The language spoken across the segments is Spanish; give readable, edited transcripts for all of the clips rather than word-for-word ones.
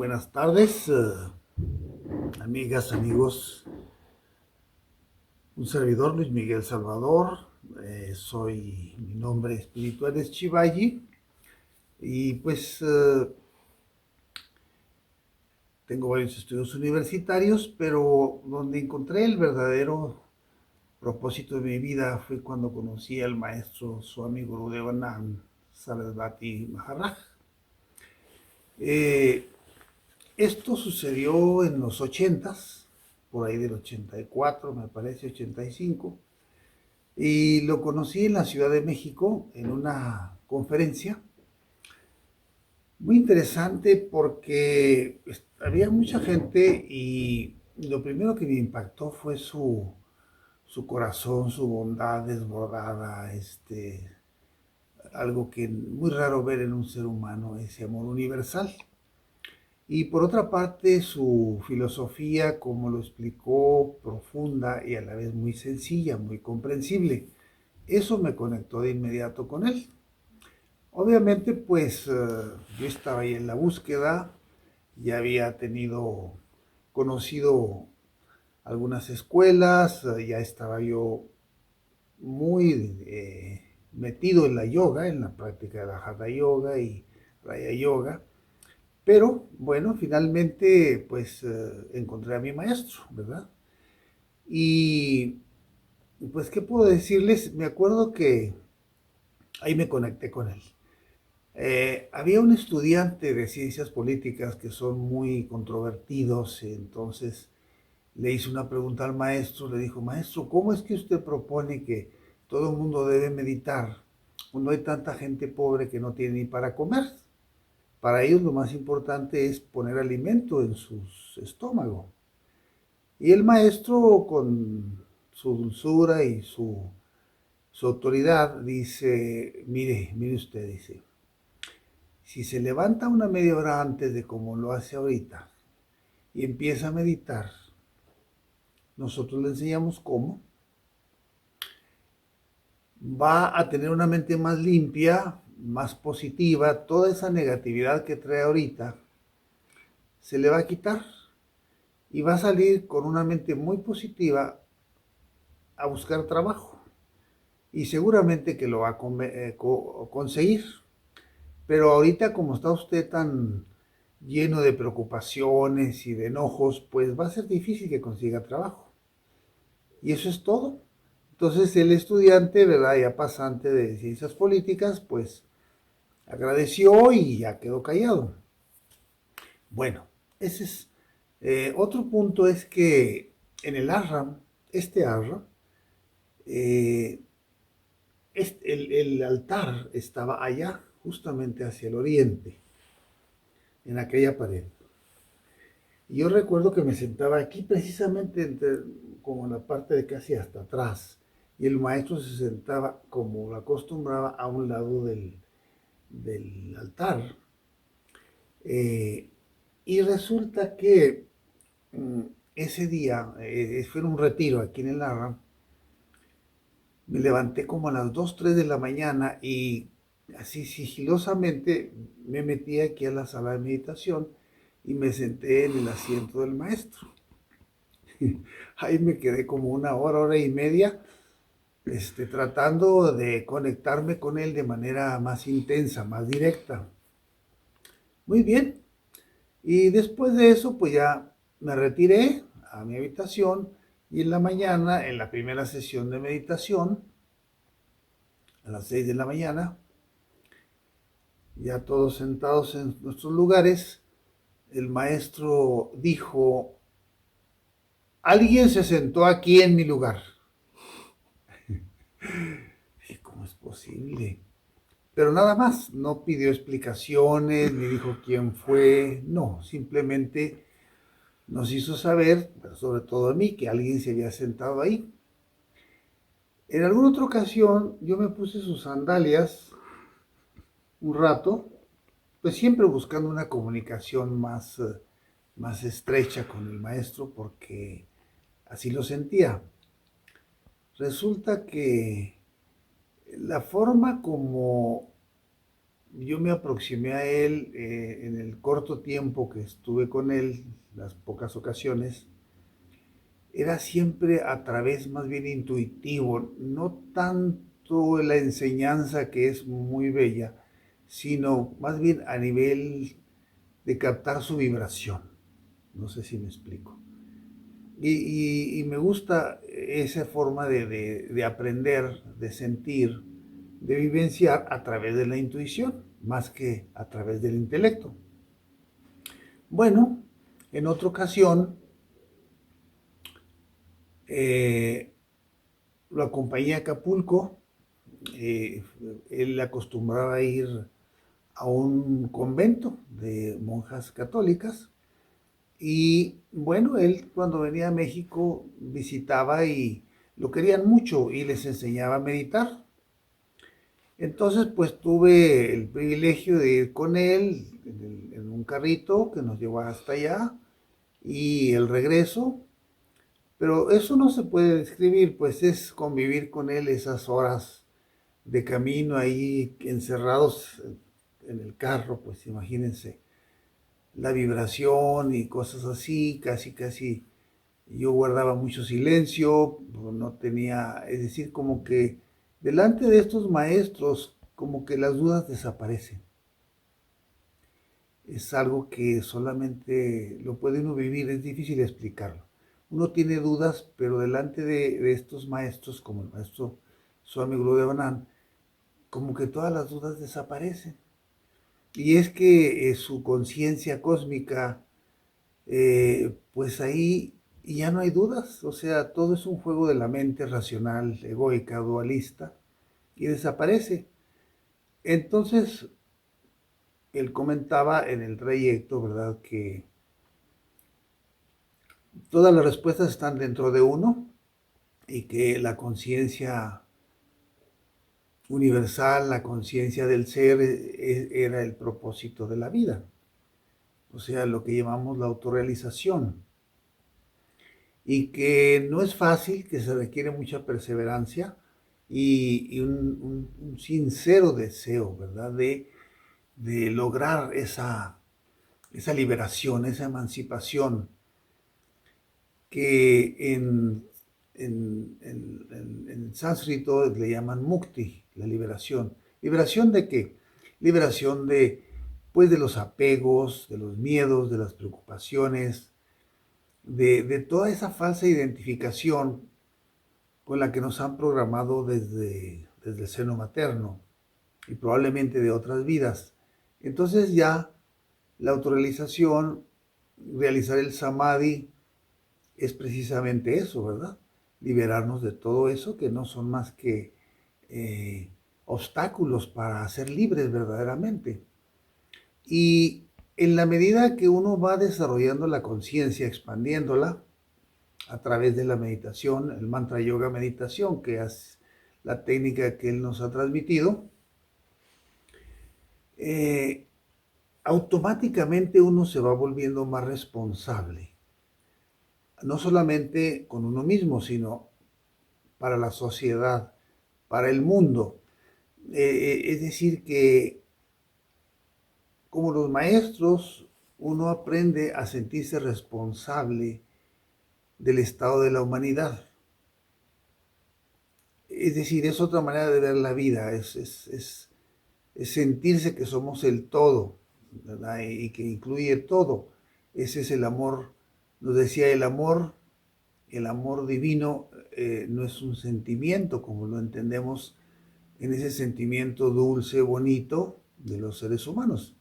buenas tardes, amigas, amigos. Un servidor, Luis Miguel Salvador. Mi nombre espiritual es Chivayi. Y pues tengo varios estudios universitarios, pero donde encontré el verdadero propósito de mi vida fue cuando conocí al maestro Swami Gurudevanand Sarasvati Maharaj. Eh, Esto sucedió en los 80s, por ahí del 84, me parece, 85, y lo conocí en la Ciudad de México en una conferencia muy interesante porque había mucha gente y lo primero que me impactó fue su corazón, su bondad desbordada, algo que muy raro ver en un ser humano, ese amor universal. Y por otra parte, su filosofía, como lo explicó, profunda y a la vez muy sencilla, muy comprensible. Eso me conectó de inmediato con él. Obviamente, pues yo estaba ahí en la búsqueda, ya había conocido algunas escuelas, ya estaba yo muy metido en la yoga, en la práctica de la Hatha Yoga y Raya Yoga. Pero bueno, finalmente pues encontré a mi maestro, ¿verdad? Y pues, ¿qué puedo decirles? Me acuerdo que ahí me conecté con él. Había un estudiante de ciencias políticas que son muy controvertidos, entonces le hice una pregunta al maestro, le dijo, maestro, ¿cómo es que usted propone que todo el mundo debe meditar cuando hay tanta gente pobre que no tiene ni para comer? Para ellos lo más importante es poner alimento en sus estómagos. Y el maestro, con su dulzura y su autoridad, dice, mire usted, dice, si se levanta una media hora antes de como lo hace ahorita y empieza a meditar, nosotros le enseñamos cómo, va a tener una mente más limpia, más positiva, toda esa negatividad que trae ahorita se le va a quitar y va a salir con una mente muy positiva a buscar trabajo. Y seguramente que lo va a conseguir. Pero ahorita, como está usted tan lleno de preocupaciones y de enojos, pues va a ser difícil que consiga trabajo. Y eso es todo. Entonces el estudiante, ¿verdad? Ya pasante de ciencias políticas, pues agradeció y ya quedó callado. Bueno, ese es otro punto, es que en el ashram, ashram, eh, el altar estaba allá, justamente hacia el oriente, en aquella pared. Y yo recuerdo que me sentaba aquí precisamente como en la parte de casi hasta atrás. Y el maestro se sentaba, como lo acostumbraba, a un lado del altar. Eh, y resulta que mm, ese día, fue en un retiro aquí en el Arra, me levanté como a las 2 3 de la mañana y así sigilosamente me metí aquí a la sala de meditación y me senté en el asiento del maestro. Ahí me quedé como una hora y media, tratando de conectarme con él de manera más intensa, más directa. Muy bien. Y después de eso, pues ya me retiré a mi habitación y en la mañana, en la primera sesión de meditación, a las 6 de la mañana, ya todos sentados en nuestros lugares, el maestro dijo, alguien se sentó aquí en mi lugar. ¿Y cómo es posible? Pero nada más, no pidió explicaciones, ni dijo quién fue, no, simplemente nos hizo saber, pero sobre todo a mí, que alguien se había sentado ahí. En alguna otra ocasión yo me puse sus sandalias un rato, pues siempre buscando una comunicación más estrecha con el maestro porque así lo sentía. Resulta que la forma como yo me aproximé a él en el corto tiempo que estuve con él, las pocas ocasiones, era siempre a través más bien intuitivo, no tanto la enseñanza que es muy bella, sino más bien a nivel de captar su vibración. No sé si me explico. Y me gusta esa forma de aprender, de sentir, de vivenciar a través de la intuición, más que a través del intelecto. Bueno, en otra ocasión eh, lo acompañé a Acapulco. eh, Él acostumbraba a ir a un convento de monjas católicas. Y bueno, él cuando venía a México visitaba y lo querían mucho y les enseñaba a meditar. Entonces, pues tuve el privilegio de ir con él en un carrito que nos llevó hasta allá y el regreso. Pero eso no se puede describir, pues es convivir con él esas horas de camino ahí encerrados en el carro, pues imagínense la vibración y cosas así, casi, casi yo guardaba mucho silencio, no tenía, es decir, como que delante de estos maestros, como que las dudas desaparecen. Es algo que solamente lo puede uno vivir, es difícil explicarlo. Uno tiene dudas, pero delante de estos maestros, como el maestro Swami Gurudevanand, como que todas las dudas desaparecen. Y es que su conciencia cósmica, pues ahí ya no hay dudas, o sea, todo es un juego de la mente racional, egoica, dualista, y desaparece. Entonces, él comentaba en el trayecto, ¿verdad?, que todas las respuestas están dentro de uno y que la conciencia universal, la conciencia del ser, era el propósito de la vida, o sea, lo que llamamos la autorrealización. Y que no es fácil, que se requiere mucha perseverancia y un sincero deseo, ¿verdad? De lograr esa liberación, esa emancipación que en sánscrito le llaman mukti, la liberación. ¿Liberación de qué? Liberación de, pues, de los apegos, de los miedos, de las preocupaciones, de toda esa falsa identificación con la que nos han programado desde el seno materno y probablemente de otras vidas. Entonces ya la autorrealización, realizar el samadhi, es precisamente eso, ¿verdad? Liberarnos de todo eso que no son más que obstáculos para ser libres verdaderamente. Y en la medida que uno va desarrollando la conciencia, expandiéndola, a través de la meditación, el mantra yoga meditación, que es la técnica que él nos ha transmitido, eh, automáticamente uno se va volviendo más responsable, no solamente con uno mismo, sino para la sociedad, para el mundo. Es decir, que como los maestros, uno aprende a sentirse responsable del estado de la humanidad. Es decir, es otra manera de ver la vida, es sentirse que somos el todo, ¿verdad? Y que incluye todo. Ese es el amor, nos decía el amor divino no es un sentimiento como lo entendemos en ese sentimiento dulce, bonito de los seres humanos,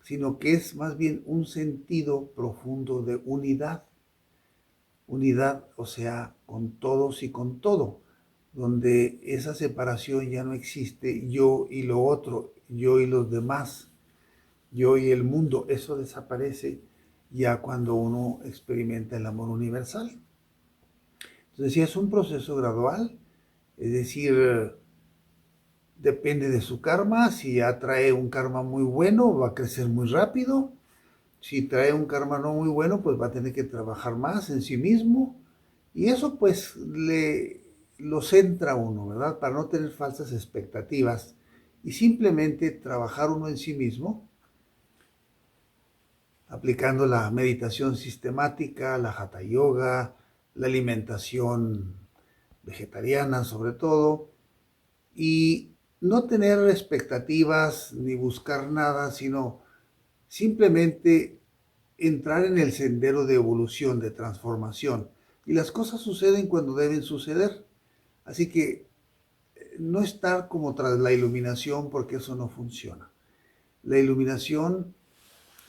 sino que es más bien un sentido profundo de unidad. Unidad, o sea, con todos y con todo, donde esa separación ya no existe, yo y lo otro, yo y los demás, yo y el mundo, eso desaparece ya cuando uno experimenta el amor universal. Entonces, sí es un proceso gradual, es decir, depende de su karma. Si ya trae un karma muy bueno, va a crecer muy rápido. Si trae un karma no muy bueno, pues va a tener que trabajar más en sí mismo. Y eso pues lo centra a uno, ¿verdad? Para no tener falsas expectativas y simplemente trabajar uno en sí mismo, aplicando la meditación sistemática, la hatha yoga, la alimentación vegetariana sobre todo, y no tener expectativas ni buscar nada, sino simplemente entrar en el sendero de evolución, de transformación. Y las cosas suceden cuando deben suceder. Así que no estar como tras la iluminación, porque eso no funciona. La iluminación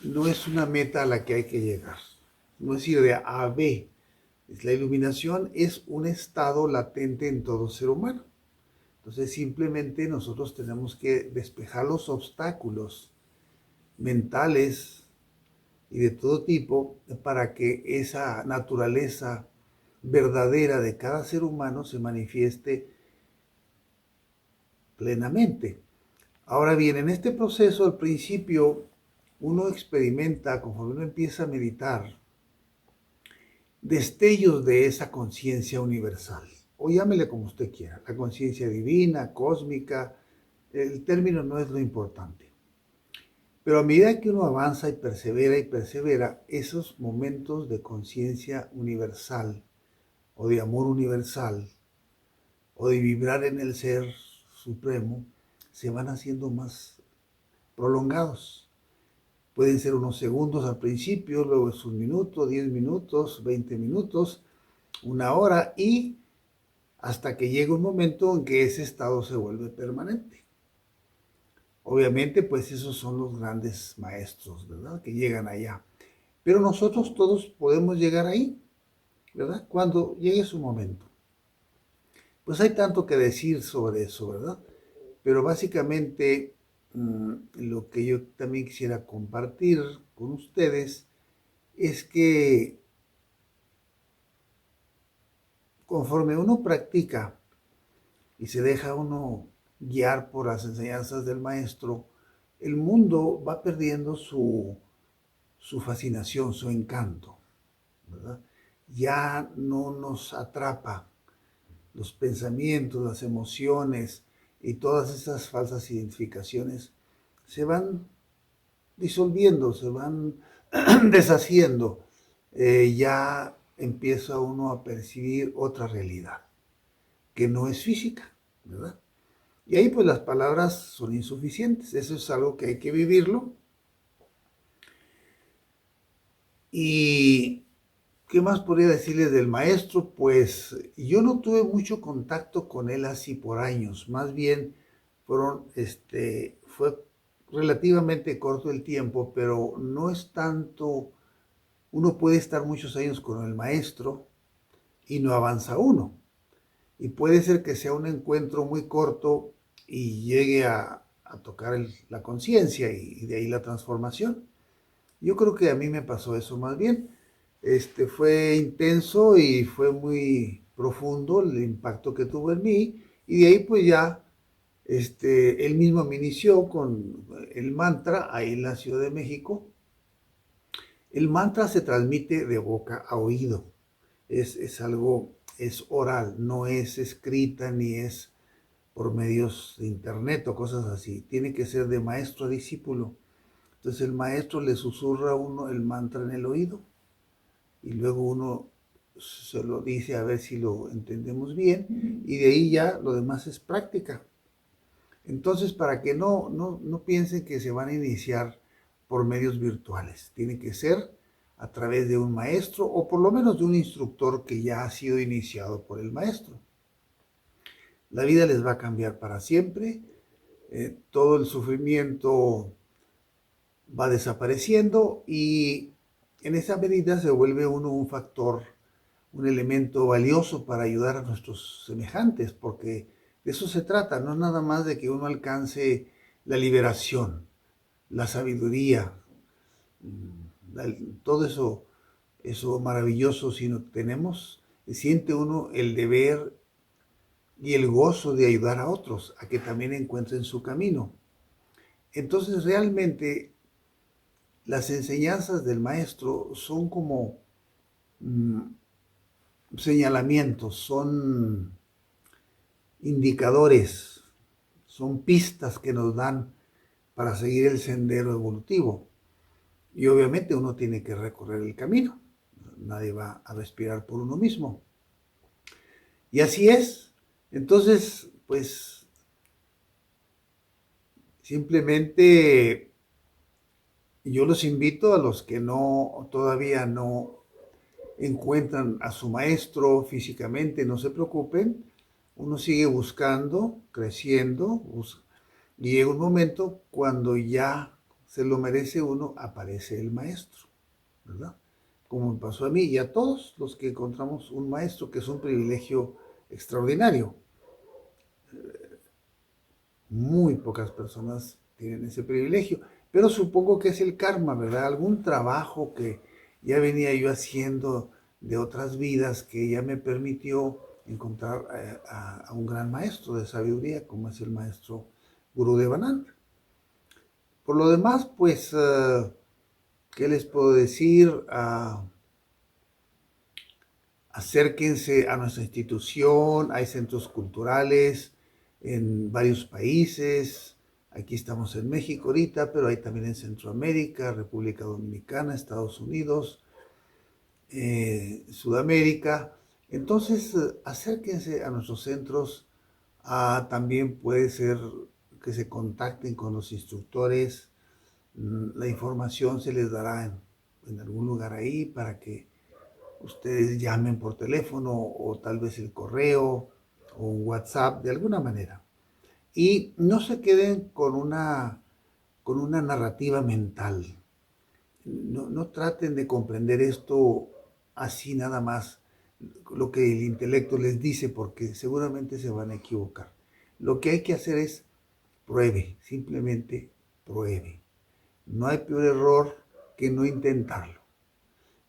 no es una meta a la que hay que llegar. No es ir de A a B. La iluminación es un estado latente en todo ser humano. Entonces simplemente nosotros tenemos que despejar los obstáculos mentales y de todo tipo para que esa naturaleza verdadera de cada ser humano se manifieste plenamente. Ahora bien, en este proceso al principio uno experimenta, conforme uno empieza a meditar, destellos de esa conciencia universal, o llámele como usted quiera, la conciencia divina, cósmica, el término no es lo importante. Pero a medida que uno avanza y persevera, esos momentos de conciencia universal, o de amor universal, o de vibrar en el ser supremo, se van haciendo más prolongados. Pueden ser unos segundos al principio, luego es un minuto, 10 minutos, 20 minutos, una hora, y hasta que llega un momento en que ese estado se vuelve permanente. Obviamente, pues esos son los grandes maestros, ¿verdad? Que llegan allá. Pero nosotros todos podemos llegar ahí, ¿verdad? Cuando llegue su momento. Pues hay tanto que decir sobre eso, ¿verdad? Pero básicamente lo que yo también quisiera compartir con ustedes es que conforme uno practica y se deja uno guiar por las enseñanzas del maestro, el mundo va perdiendo su fascinación, su encanto, ¿verdad? Ya no nos atrapa los pensamientos, las emociones y todas esas falsas identificaciones se van disolviendo, se van deshaciendo. Ya empieza uno a percibir otra realidad, que no es física, ¿verdad? Y ahí pues las palabras son insuficientes, eso es algo que hay que vivirlo. Y ¿qué más podría decirles del maestro? Pues yo no tuve mucho contacto con él así por años, más bien fue relativamente corto el tiempo, pero no es tanto, uno puede estar muchos años con el maestro y no avanza uno. Y puede ser que sea un encuentro muy corto y llegue a tocar la conciencia y de ahí la transformación. Yo creo que a mí me pasó eso más bien. Fue intenso y fue muy profundo el impacto que tuvo en mí. Y de ahí pues ya, él mismo me inició con el mantra ahí en la Ciudad de México. El mantra se transmite de boca a oído. Es algo, es oral, no es escrita ni es por medios de internet o cosas así. Tiene que ser de maestro a discípulo. Entonces el maestro le susurra a uno el mantra en el oído y luego uno se lo dice a ver si lo entendemos bien y de ahí ya lo demás es práctica. Entonces, para que no piensen que se van a iniciar por medios virtuales, tiene que ser a través de un maestro o por lo menos de un instructor que ya ha sido iniciado por el maestro. La vida les va a cambiar para siempre, todo el sufrimiento va desapareciendo y en esa medida se vuelve uno un factor, un elemento valioso para ayudar a nuestros semejantes, porque de eso se trata, no nada más de que uno alcance la liberación, la sabiduría, todo eso maravilloso, sino tenemos, siente uno el deber y el gozo de ayudar a otros a que también encuentren su camino. Entonces realmente las enseñanzas del maestro son como mm, señalamientos, son indicadores, son pistas que nos dan para seguir el sendero evolutivo. Y obviamente uno tiene que recorrer el camino. Nadie va a respirar por uno mismo. Y así es. Entonces, pues simplemente yo los invito a los que todavía no encuentran a su maestro físicamente, no se preocupen. Uno sigue buscando, creciendo, y llega un momento cuando ya se lo merece uno, aparece el maestro, ¿verdad? Como me pasó a mí y a todos los que encontramos un maestro, que es un privilegio extraordinario. Muy pocas personas tienen ese privilegio, pero supongo que es el karma, ¿verdad? Algún trabajo que ya venía yo haciendo de otras vidas que ya me permitió encontrar a un gran maestro de sabiduría, como es el maestro Gurudevananda. Por lo demás, pues, ¿qué les puedo decir? Acérquense a nuestra institución, hay centros culturales en varios países. Aquí estamos en México ahorita, pero hay también en Centroamérica, República Dominicana, Estados Unidos, Sudamérica. Entonces, acérquense a nuestros centros. También puede ser que se contacten con los instructores. La información se les dará en algún lugar ahí para que ustedes llamen por teléfono o tal vez el correo o un WhatsApp de alguna manera. Y no se queden con una narrativa mental. No traten de comprender esto así nada más, lo que el intelecto les dice, porque seguramente se van a equivocar. Lo que hay que hacer es pruebe, simplemente pruebe. No hay peor error que no intentarlo.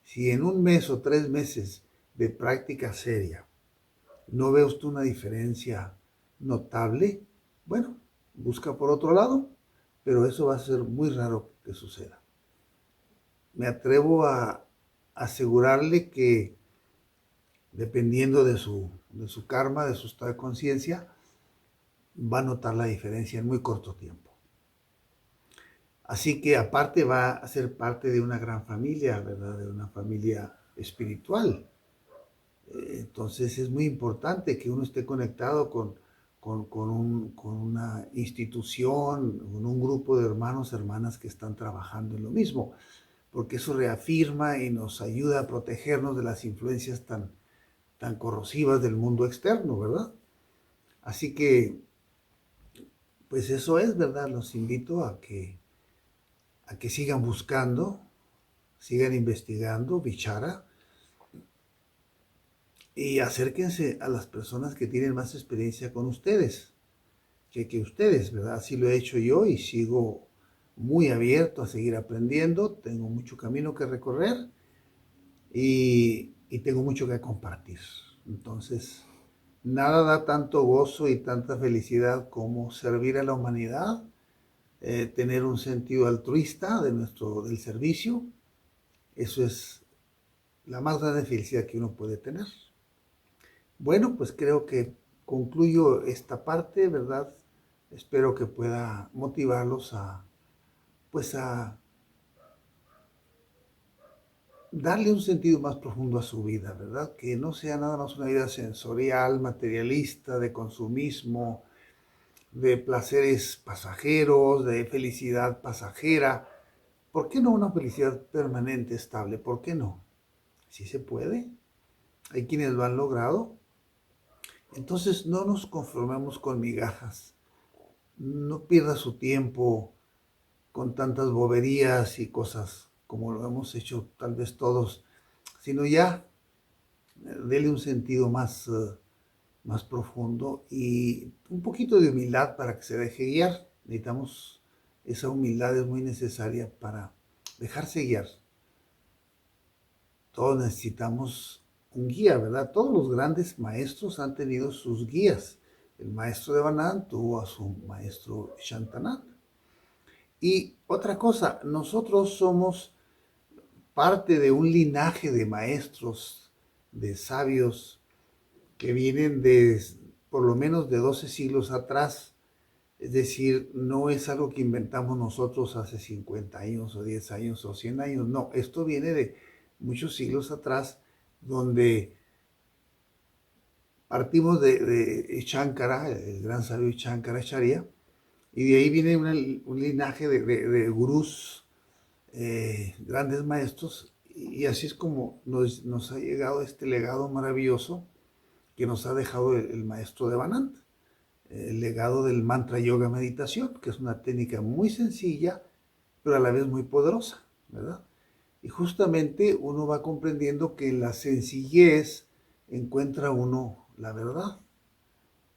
Si en un mes o 3 meses de práctica seria no ve usted una diferencia notable, bueno, busca por otro lado, pero eso va a ser muy raro que suceda. Me atrevo a asegurarle que dependiendo de su karma, de su estado de conciencia, va a notar la diferencia en muy corto tiempo. Así que aparte va a ser parte de una gran familia, ¿verdad? De una familia espiritual. Entonces es muy importante que uno esté conectado con una institución, con un grupo de hermanos, hermanas que están trabajando en lo mismo, porque eso reafirma y nos ayuda a protegernos de las influencias tan corrosivas del mundo externo, ¿verdad? Así que, pues eso es, ¿verdad? Los invito a que sigan buscando, sigan investigando, Vichara, y acérquense a las personas que tienen más experiencia con ustedes que ustedes, ¿verdad? Así lo he hecho yo y sigo muy abierto a seguir aprendiendo. Tengo mucho camino que recorrer y tengo mucho que compartir. Entonces, nada da tanto gozo y tanta felicidad como servir a la humanidad, tener un sentido altruista del servicio. Eso es la más grande felicidad que uno puede tener. Bueno, pues creo que concluyo esta parte, ¿verdad? Espero que pueda motivarlos pues a darle un sentido más profundo a su vida, ¿verdad? Que no sea nada más una vida sensorial, materialista, de consumismo, de placeres pasajeros, de felicidad pasajera. ¿Por qué no una felicidad permanente, estable? ¿Por qué no? Sí se puede. Hay quienes lo han logrado. Entonces no nos conformemos con migajas. No pierda su tiempo con tantas boberías y cosas como lo hemos hecho tal vez todos, sino ya dele un sentido más profundo y un poquito de humildad para que se deje guiar. Necesitamos, esa humildad es muy necesaria para dejarse guiar. Todos necesitamos un guía, ¿verdad? Todos los grandes maestros han tenido sus guías. El maestro de Devananda tuvo a su maestro Shantananda. Y otra cosa, nosotros somos parte de un linaje de maestros, de sabios que vienen de por lo menos de 12 siglos atrás, Es decir, no es algo que inventamos nosotros hace 50 años o 10 años o 100 años. No, esto viene de muchos siglos atrás, donde partimos de Shankara, el gran sabio Shankaracharya, y de ahí viene un linaje de gurús, grandes maestros, y así es como nos ha llegado este legado maravilloso que nos ha dejado el maestro Devanand, el legado del mantra yoga meditación, que es una técnica muy sencilla, pero a la vez muy poderosa, ¿verdad? Y justamente uno va comprendiendo que en la sencillez encuentra uno la verdad,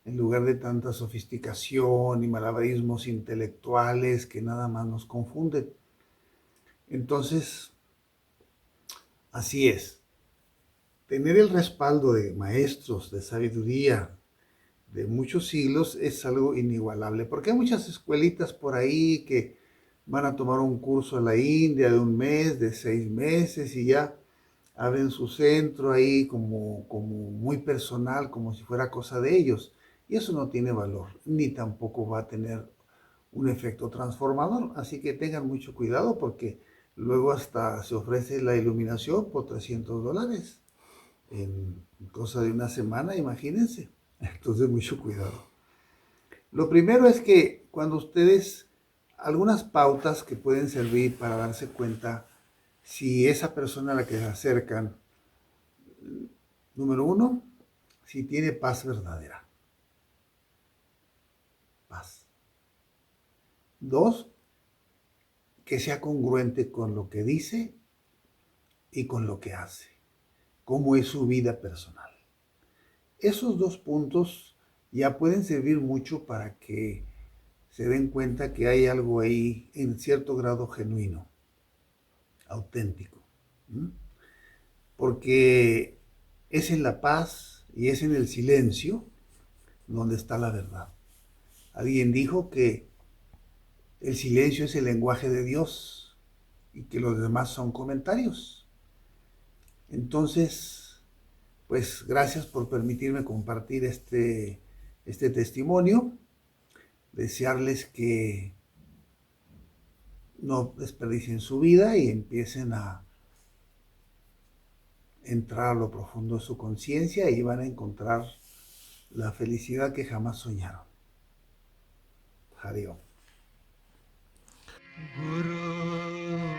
en lugar de tanta sofisticación y malabarismos intelectuales que nada más nos confunden. Entonces, así es. Tener el respaldo de maestros de sabiduría de muchos siglos es algo inigualable, porque hay muchas escuelitas por ahí que van a tomar un curso a la India de un mes, de 6 meses, y ya abren su centro ahí como muy personal, como si fuera cosa de ellos. Y eso no tiene valor, ni tampoco va a tener un efecto transformador. Así que tengan mucho cuidado porque luego hasta se ofrece la iluminación por $300 en cosa de una semana, imagínense. Entonces, mucho cuidado. Lo primero es que cuando ustedes, algunas pautas que pueden servir para darse cuenta si esa persona a la que se acercan, número uno, si tiene paz verdadera. Paz. Dos, que sea congruente con lo que dice y con lo que hace, cómo es su vida personal. Esos dos puntos ya pueden servir mucho para que se den cuenta que hay algo ahí en cierto grado genuino, auténtico. ¿Mm? Porque es en la paz y es en el silencio donde está la verdad. Alguien dijo que el silencio es el lenguaje de Dios y que los demás son comentarios. Entonces, pues gracias por permitirme compartir este testimonio. Desearles que no desperdicien su vida y empiecen a entrar a lo profundo de su conciencia y van a encontrar la felicidad que jamás soñaron. Hari Om. Guru